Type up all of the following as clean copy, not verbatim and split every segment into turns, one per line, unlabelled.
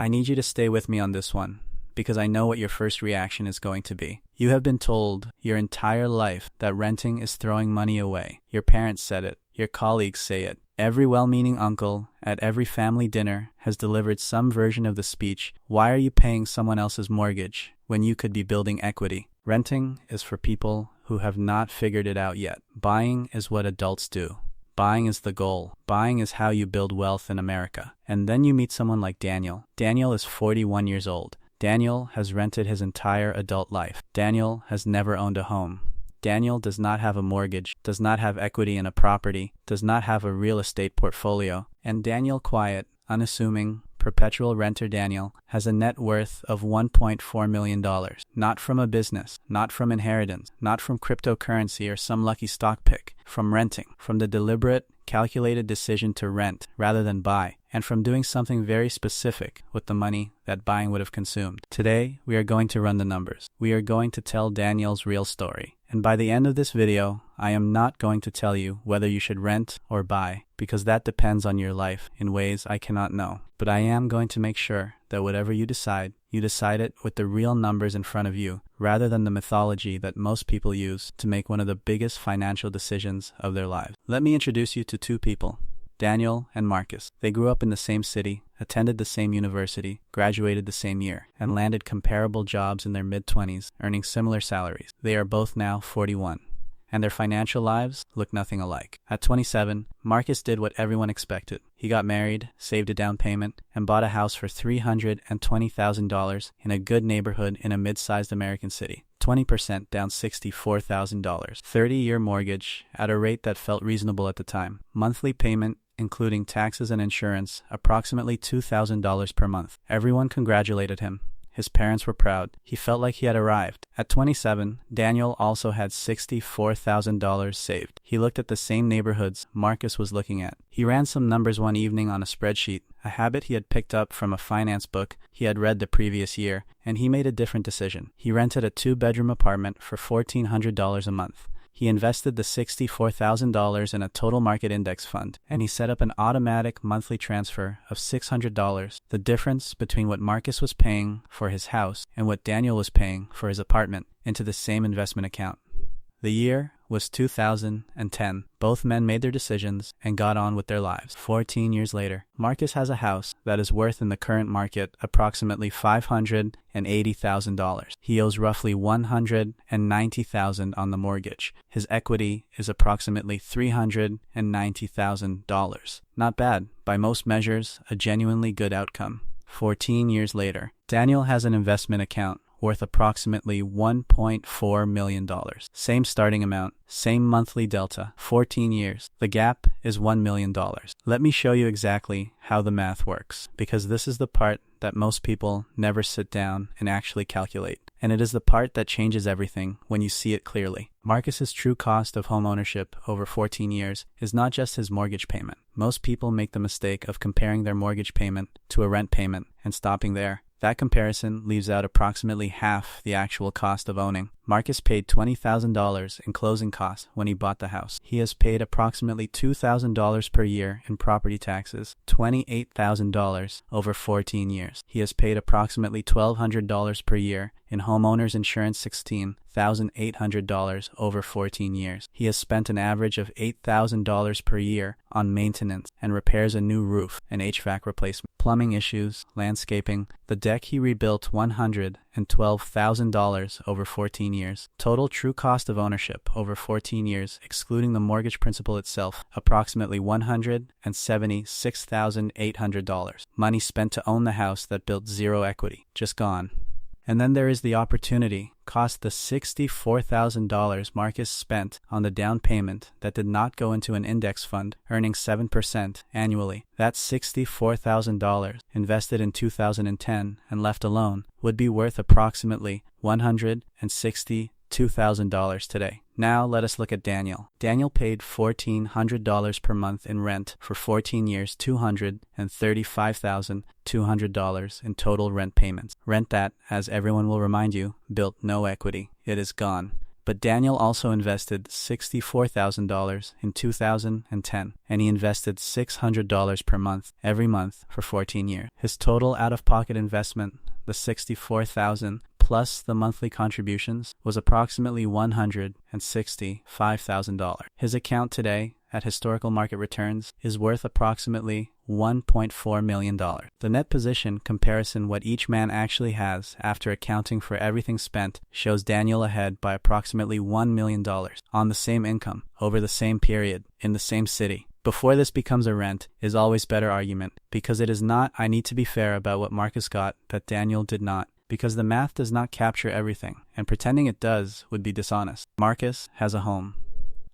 I need you to stay with me on this one, because I know what your first reaction is going to be. You have been told your entire life that renting is throwing money away. Your parents said it. Your colleagues say it. Every well-meaning uncle at every family dinner has delivered some version of the speech, "Why are you paying someone else's mortgage when you could be building equity?" Renting is for people who have not figured it out yet. Buying is what adults do. Buying is the goal. Buying is how you build wealth in America. And then you meet someone like Daniel. Daniel is 41 years old. Daniel has rented his entire adult life. Daniel has never owned a home. Daniel does not have a mortgage, does not have equity in a property, does not have a real estate portfolio. And Daniel, quiet, unassuming, perpetual renter Daniel, has a net worth of $1.4 million. Not from a business, not from inheritance, not from cryptocurrency or some lucky stock pick. From renting, from the deliberate, calculated decision to rent rather than buy, and from doing something very specific with the money that buying would have consumed. Today, we are going to run the numbers. We are going to tell Daniel's real story. And by the end of this video, I am not going to tell you whether you should rent or buy, because that depends on your life in ways I cannot know. But I am going to make sure that whatever you decide it with the real numbers in front of you, rather than the mythology that most people use to make one of the biggest financial decisions of their lives. Let me introduce you to two people, Daniel and Marcus. They grew up in the same city, attended the same university, graduated the same year, and landed comparable jobs in their mid-20s, earning similar salaries. They are both now 41. And their financial lives look nothing alike. At 27, Marcus did what everyone expected. He got married, saved a down payment, and bought a house for $320,000 in a good neighborhood in a mid-sized American city. 20% down $64,000. 30-year mortgage at a rate that felt reasonable at the time. Monthly payment, including taxes and insurance, approximately $2,000 per month. Everyone congratulated him. His parents were proud. He felt like he had arrived. At 27, Daniel also had $64,000 saved. He looked at the same neighborhoods Marcus was looking at. He ran some numbers one evening on a spreadsheet, a habit he had picked up from a finance book he had read the previous year, and he made a different decision. He rented a 2-bedroom apartment for $1,400 a month. He invested the $64,000 in a total market index fund, and he set up an automatic monthly transfer of $600, the difference between what Marcus was paying for his house and what Daniel was paying for his apartment, into the same investment account. The year was 2010. Both men made their decisions and got on with their lives. 14 years later, Marcus has a house that is worth in the current market approximately $580,000. He owes roughly $190,000 on the mortgage. His equity is approximately $390,000. Not bad. By most measures, a genuinely good outcome. 14 years later, Daniel has an investment account worth approximately $1.4 million. Same starting amount, same monthly delta, 14 years. The gap is $1 million. Let me show you exactly how the math works, because this is the part that most people never sit down and actually calculate. And it is the part that changes everything when you see it clearly. Marcus's true cost of home ownership over 14 years is not just his mortgage payment. Most people make the mistake of comparing their mortgage payment to a rent payment and stopping there. That comparison leaves out approximately half the actual cost of owning. Marcus paid $20,000 in closing costs when he bought the house. He has paid approximately $2,000 per year in property taxes, $28,000 over 14 years. He has paid approximately $1,200 per year in homeowners insurance, $16,800 over 14 years. He has spent an average of $8,000 per year on maintenance and repairs, a new roof, an HVAC replacement, plumbing issues, landscaping. The deck he rebuilt, $112,000 over 14 years. Total true cost of ownership over 14 years, excluding the mortgage principal itself, approximately $176,800. Money spent to own the house that built zero equity, just gone. And then there is the opportunity cost, the $64,000 Marcus spent on the down payment that did not go into an index fund, earning 7% annually. That $64,000 invested in 2010 and left alone would be worth approximately $162,000 today. Now let us look at Daniel. Daniel paid $1,400 per month in rent for 14 years, $235,200 in total rent payments. Rent that, as everyone will remind you, built no equity. It is gone. But Daniel also invested $64,000 in 2010, and he invested $600 per month every month for 14 years. His total out-of-pocket investment, the $64,000 plus the monthly contributions, was approximately $165,000. His account today, at historical market returns, is worth approximately $1.4 million. The net position comparison, what each man actually has after accounting for everything spent, shows Daniel ahead by approximately $1 million on the same income over the same period in the same city. Before this becomes a rent is always better argument, because it is not I need to be fair about what Marcus got that Daniel did not, because the math does not capture everything, and pretending it does would be dishonest. Marcus has a home,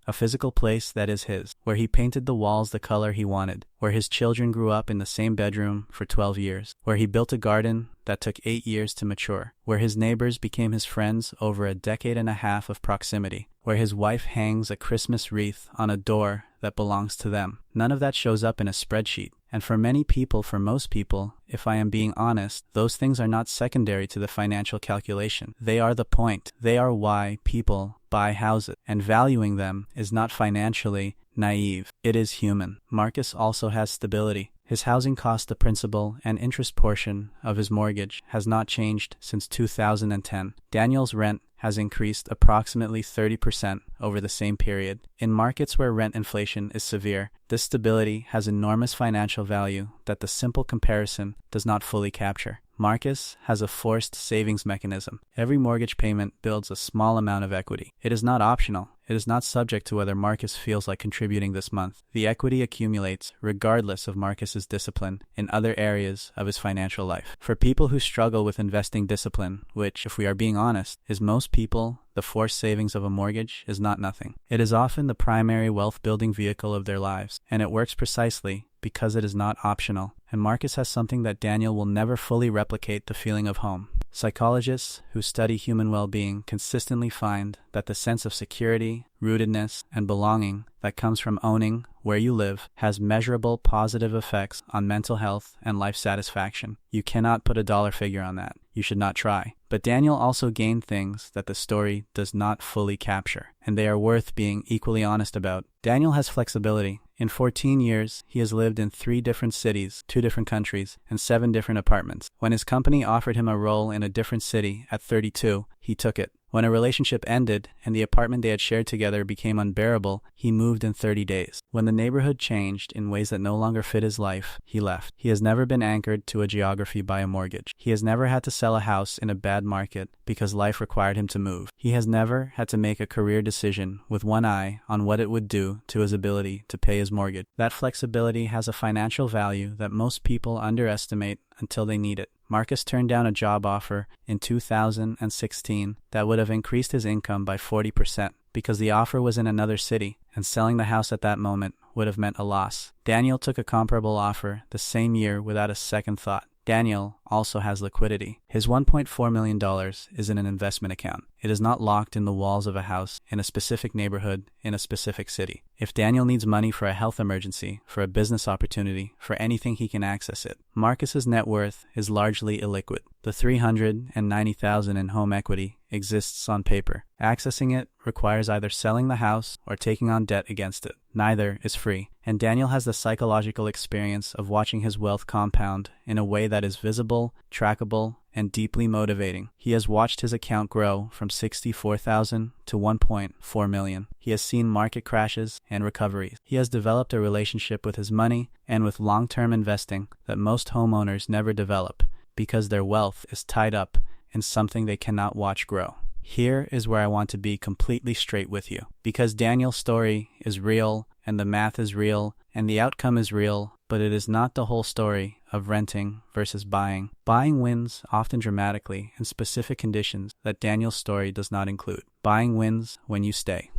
a physical place that is his, where he painted the walls the color he wanted, where his children grew up in the same bedroom for 12 years, where he built a garden that took 8 years to mature, where his neighbors became his friends over a decade and a half of proximity, where his wife hangs a Christmas wreath on a door that belongs to them. None of that shows up in a spreadsheet. And for most people, if I am being honest, those things are not secondary to the financial calculation. They are the point. They are why people buy houses, and valuing them is not financially naive. It is human. Marcus also has stability. His housing cost, the principal and interest portion of his mortgage, has not changed since 2010. Daniel's rent has increased approximately 30% over the same period. In markets where rent inflation is severe, this stability has enormous financial value that the simple comparison does not fully capture. Marcus has a forced savings mechanism. Every mortgage payment builds a small amount of equity. It is not optional. It is not subject to whether Marcus feels like contributing this month. The equity accumulates regardless of Marcus's discipline in other areas of his financial life. For people who struggle with investing discipline, which, if we are being honest, is most people, the forced savings of a mortgage is not nothing. It is often the primary wealth-building vehicle of their lives, and it works precisely because it is not optional. And Marcus has something that Daniel will never fully replicate: the feeling of home. Psychologists who study human well-being consistently find that the sense of security, rootedness, and belonging that comes from owning where you live has measurable positive effects on mental health and life satisfaction. You cannot put a dollar figure on that. You should not try. But Daniel also gained things that the story does not fully capture, and they are worth being equally honest about. Daniel has flexibility. In 14 years, he has lived in 3 different cities, 2 different countries, and 7 different apartments. When his company offered him a role in a different city at 32, he took it. When a relationship ended and the apartment they had shared together became unbearable, he moved in 30 days. When the neighborhood changed in ways that no longer fit his life, he left. He has never been anchored to a geography by a mortgage. He has never had to sell a house in a bad market because life required him to move. He has never had to make a career decision with one eye on what it would do to his ability to pay his mortgage. That flexibility has a financial value that most people underestimate until they need it. Marcus turned down a job offer in 2016 that would have increased his income by 40% because the offer was in another city, and selling the house at that moment would have meant a loss. Daniel took a comparable offer the same year without a second thought. Daniel also has liquidity. His $1.4 million is in an investment account. It is not locked in the walls of a house in a specific neighborhood in a specific city. If Daniel needs money for a health emergency, for a business opportunity, for anything, he can access it. Marcus's net worth is largely illiquid. The $390,000 in home equity exists on paper. Accessing it requires either selling the house or taking on debt against it. Neither is free, and Daniel has the psychological experience of watching his wealth compound in a way that is visible, trackable, and deeply motivating. He has watched his account grow from $64,000 to $1.4 million. He has seen market crashes and recoveries. He has developed a relationship with his money and with long-term investing that most homeowners never develop because their wealth is tied up in something they cannot watch grow. Here is where I want to be completely straight with you. Because Daniel's story is real, and the math is real, and the outcome is real, but it is not the whole story of renting versus buying. Buying wins often dramatically in specific conditions that Daniel's story does not include. Buying wins when you stay.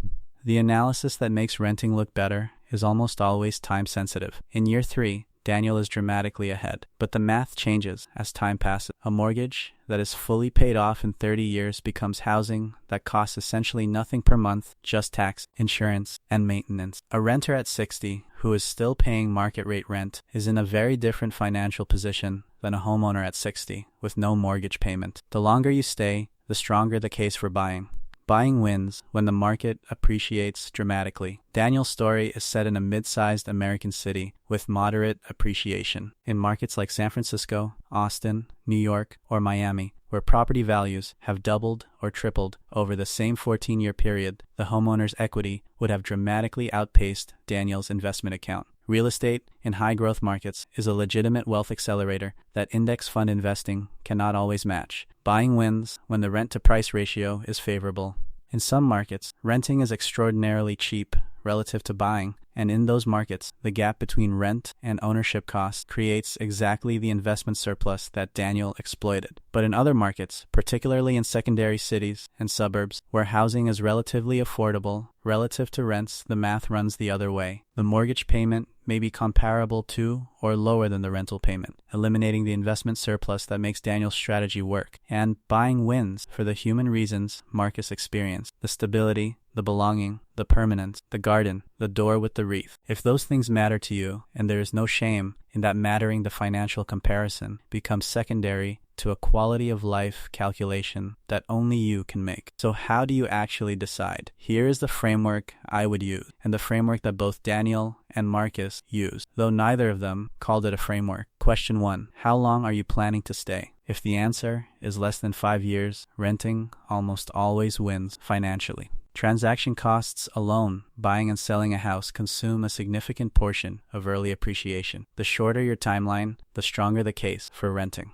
The analysis that makes renting look better is almost always time sensitive. In year 3, Daniel is dramatically ahead, but the math changes as time passes. A mortgage that is fully paid off in 30 years becomes housing that costs essentially nothing per month, just tax, insurance, and maintenance. A renter at 60 who is still paying market rate rent is in a very different financial position than a homeowner at 60 with no mortgage payment. The longer you stay, the stronger the case for buying. Buying wins when the market appreciates dramatically. Daniel's story is set in a mid-sized American city with moderate appreciation. In markets like San Francisco, Austin, New York, or Miami, where property values have doubled or tripled over the same 14-year period, the homeowner's equity would have dramatically outpaced Daniel's investment account. Real estate in high-growth markets is a legitimate wealth accelerator that index fund investing cannot always match. Buying wins when the rent-to-price ratio is favorable. In some markets, renting is extraordinarily cheap relative to buying, and in those markets, the gap between rent and ownership costs creates exactly the investment surplus that Daniel exploited. But in other markets, particularly in secondary cities and suburbs, where housing is relatively affordable relative to rents, the math runs the other way. The mortgage payment may be comparable to or lower than the rental payment, eliminating the investment surplus that makes Daniel's strategy work. And buying wins for the human reasons Marcus experienced: the stability, the belonging, the permanence, the garden, the door with the wreath. If those things matter to you, and there is no shame in that mattering, the financial comparison becomes secondary to a quality of life calculation that only you can make. So how do you actually decide? Here is the framework I would use, and the framework that both Daniel and Marcus used, though neither of them called it a framework. Question 1. How long are you planning to stay? If the answer is less than 5 years, renting almost always wins financially. Transaction costs alone, buying and selling a house, consume a significant portion of early appreciation. The shorter your timeline, the stronger the case for renting.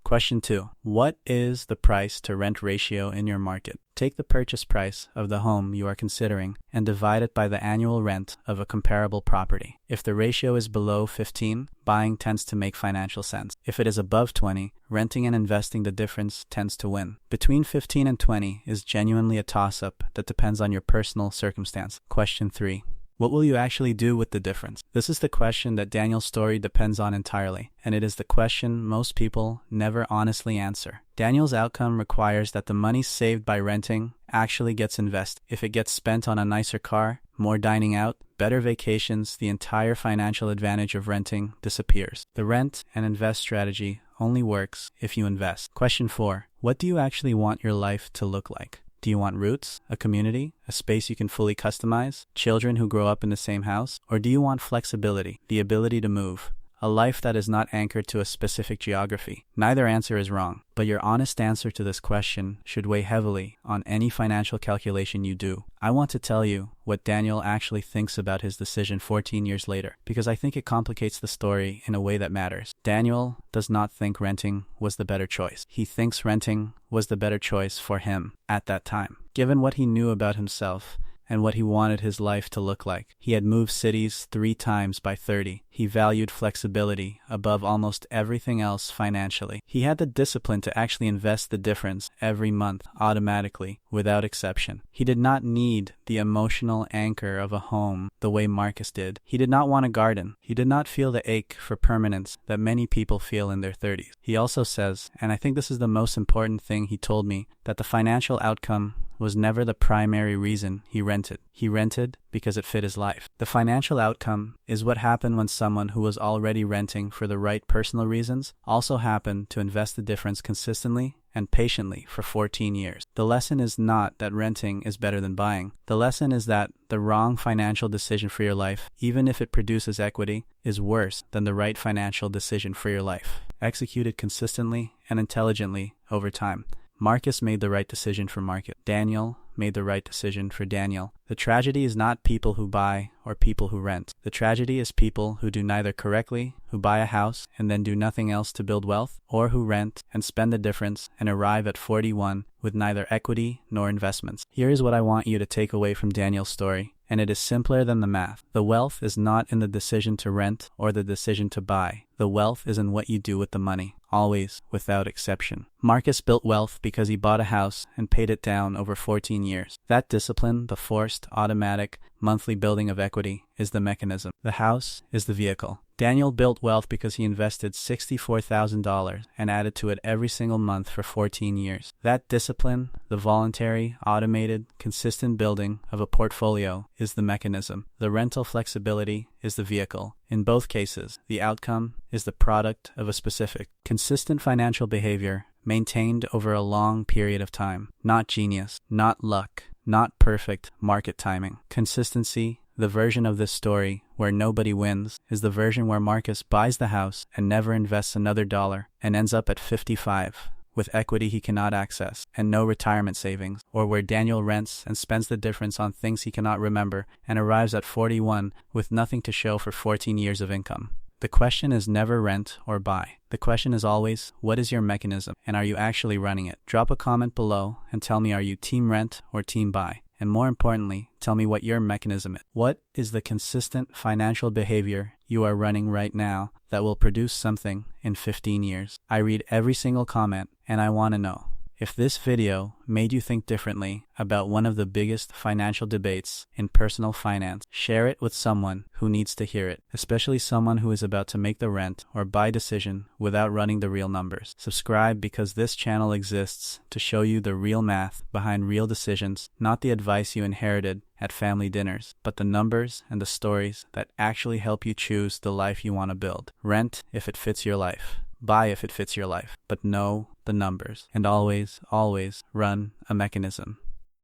Question 2. What is the price to rent ratio in your market? Take the purchase price of the home you are considering and divide it by the annual rent of a comparable property. If the ratio is below 15, buying tends to make financial sense. If it is above 20, renting and investing the difference tends to win. Between 15 and 20 is genuinely a toss-up that depends on your personal circumstance. Question 3. What will you actually do with the difference? This is the question that Daniel's story depends on entirely, and it is the question most people never honestly answer. Daniel's outcome requires that the money saved by renting actually gets invested. If it gets spent on a nicer car, more dining out, better vacations, the entire financial advantage of renting disappears. The rent and invest strategy only works if you invest. Question 4. What do you actually want your life to look like? Do you want roots, a community, a space you can fully customize, children who grow up in the same house? Or do you want flexibility, the ability to move, a life that is not anchored to a specific geography? Neither answer is wrong, but your honest answer to this question should weigh heavily on any financial calculation you do. I want to tell you what Daniel actually thinks about his decision 14 years later, because I think it complicates the story in a way that matters. Daniel does not think renting was the better choice. He thinks renting was the better choice for him at that time. Given what he knew about himself and what he wanted his life to look like. He had moved cities 3 times by 30. He valued flexibility above almost everything else financially. He had the discipline to actually invest the difference every month automatically, without exception. He did not need the emotional anchor of a home the way Marcus did. He did not want a garden. He did not feel the ache for permanence that many people feel in their 30s. He also says, and I think this is the most important thing he told me, that the financial outcome was never the primary reason he rented. He rented because it fit his life. The financial outcome is what happened when someone who was already renting for the right personal reasons also happened to invest the difference consistently and patiently for 14 years. The lesson is not that renting is better than buying. The lesson is that the wrong financial decision for your life, even if it produces equity, is worse than the right financial decision for your life, executed consistently and intelligently over time. Marcus made the right decision for Marcus. Daniel made the right decision for Daniel. The tragedy is not people who buy or people who rent. The tragedy is people who do neither correctly, who buy a house and then do nothing else to build wealth, or who rent and spend the difference and arrive at 41 with neither equity nor investments. Here is what I want you to take away from Daniel's story, and it is simpler than the math. The wealth is not in the decision to rent or the decision to buy. The wealth is in what you do with the money, always, without exception. Marcus built wealth because he bought a house and paid it down over 14 years. That discipline, the forced, automatic, monthly building of equity, is the mechanism. The house is the vehicle. Daniel built wealth because he invested $64,000 and added to it every single month for 14 years. That discipline, the voluntary, automated, consistent building of a portfolio, is the mechanism. The rental flexibility is the vehicle. In both cases, the outcome is the product of a specific, consistent financial behavior maintained over a long period of time. Not genius, not luck, not perfect market timing. Consistency. The version of this story where nobody wins is the version where Marcus buys the house and never invests another dollar and ends up at 55 with equity he cannot access and no retirement savings, or where Daniel rents and spends the difference on things he cannot remember and arrives at 41 with nothing to show for 14 years of income. The question is never rent or buy. The question is always, what is your mechanism and are you actually running it? Drop a comment below and tell me, are you team rent or team buy? And more importantly, tell me what your mechanism is. What is the consistent financial behavior you are running right now that will produce something in 15 years? I read every single comment and I want to know. If this video made you think differently about one of the biggest financial debates in personal finance, share it with someone who needs to hear it, especially someone who is about to make the rent or buy decision without running the real numbers. Subscribe because this channel exists to show you the real math behind real decisions, not the advice you inherited at family dinners, but the numbers and the stories that actually help you choose the life you want to build. Rent if it fits your life. Buy if it fits your life, but know the numbers, and always, always run a mechanism.